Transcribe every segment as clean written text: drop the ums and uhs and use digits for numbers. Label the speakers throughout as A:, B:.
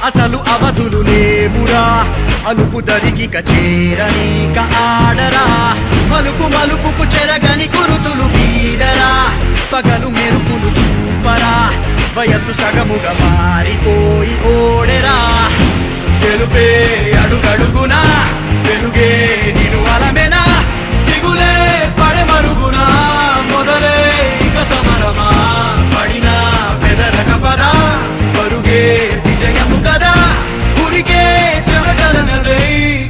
A: అసలు అవధులు లేవురా అలుపు దరికిక చేరనీక ఆడరా మలుపు మలుపుకు చెరగని గురుతులు వీడరా పగలు మెరుపులు చూపరా వయస్సు సగముగా మారిపోయి ఓడెరా తెలుపే అడుగడుగునా వెలుగే నిను అలమెనా దిగులే పడమరుగునా మొదలే ఇక సమరమా పడినా పెదరక పదా పరుగే విజయము కదా ఉరికే చెమటలనలే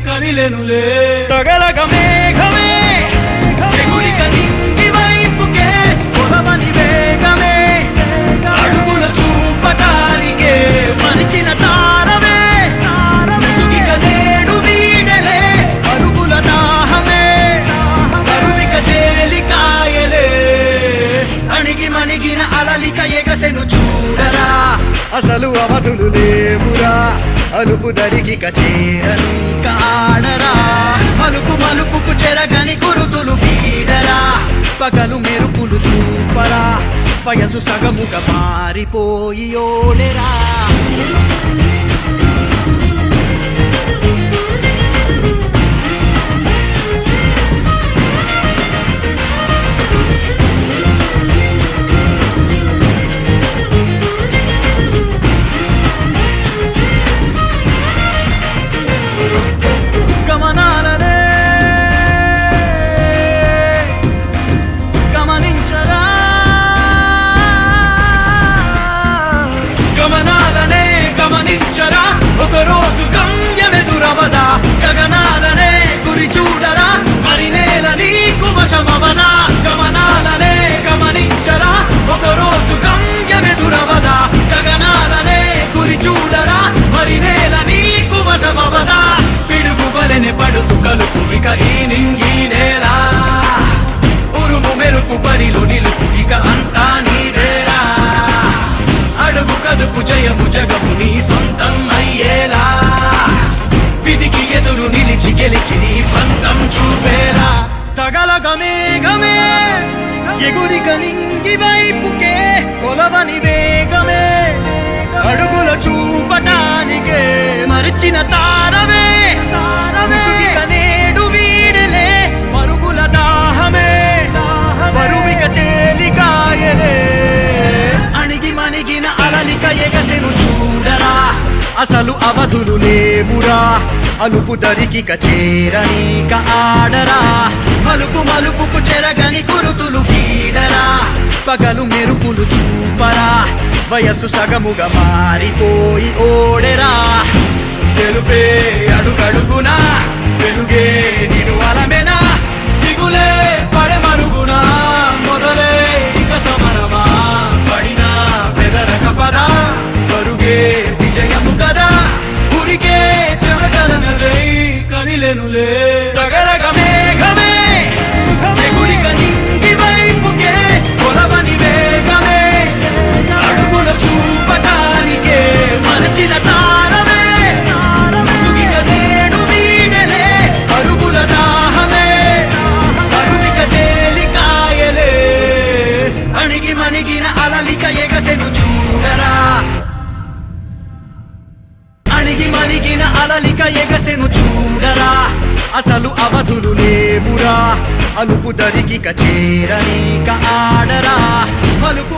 A: కదిలెనులే తగలగ మేఘమే ఎగురిక నింగి వైపుకే కొలవని వేగమే అడుగుల చూపటానికే మరిచిన తారమే ముసుగిక నేడు వీడలే అరుగుల దాహమే కరువిక తేలికాయలే అణిగి మణిగిన అలలిక ఎగసెను చూడరా అసలు అవధులు లేవురా అలుపు దరికిక చేరనీక ఆడరా మలుపు మలుపుకు చెరగని గురుతులు వీడరా పగలు మెరుపులు చూపరా వయసు సగముగా మారిపోయి ఓడెరా ఒకరోజు గమ్యమెదురవదా గగనాలనే గురి చూడరా మరి నేల నీకు వశమవదా గమనాలనే గమనించరా ఒకరోజు గమ్యమెదురవదా గగనాలనే గురి చూడరా మరి నేల నీకు వశమవదా పిడుగు వలెనే పడుతు కలుపు ఇక ఈ నింగి నేల ఉరుము మెరుపు బరిలో నిలుపు ఇక అంతా నీదేరా అడుగు కదుపు జయము జగము నీ సొంతం అయ్యేలా విధికి ఎదురు నిలిచి గెలిచి నీ పంతం చూపేలా తగలగ మేఘమే ఎగురిక నింగి వైపుకే కొలవని వేగమే అడుగుల చూపటానికే మరిచిన తారమే ముసుగిక నేడు వీడలే పరుగుల దాహమే బరువిక తేలికాయలే అణిగి మణిగిన అలలిక ఎగసెను చూడరా అసలు అవధులు లేవురా అలుపు దరికిక చేరనీక ఆడరా మలుపు మలుపుకు చెరగని గురుతులు వీడరా పగలు మెరుపులు చూపరా వయస్సు సగముగా మారిపోయి ఓడెరా తెలుపే అడుగడుగునా వెలుగే నిను అలమెనా దిగులే పడమరుగునా మొదలే ఇక సమరమా పడినా పెదరక పదా పరుగే విజయము కదా ఉరికే చెమటలనలే కదిలెనులే తగలగ మేఘమే ఎగురిక నింగి వైపుకే కొలవని వేగమే అడుగుల చూపటానికే మరచిన తారమే ముసుగిక నేడు వీడలే అరుగుల దాహమే కరువిక తేలికాయలే అణిగి మణిగిన అలలిక ఎగసెను చూడరా అణిగి మణిగిన అలలిక ఎగసెను చూడరా అసలు అవధులు లేవురా అలుపు దరికిక చేరనీక ఆడరా మలుపు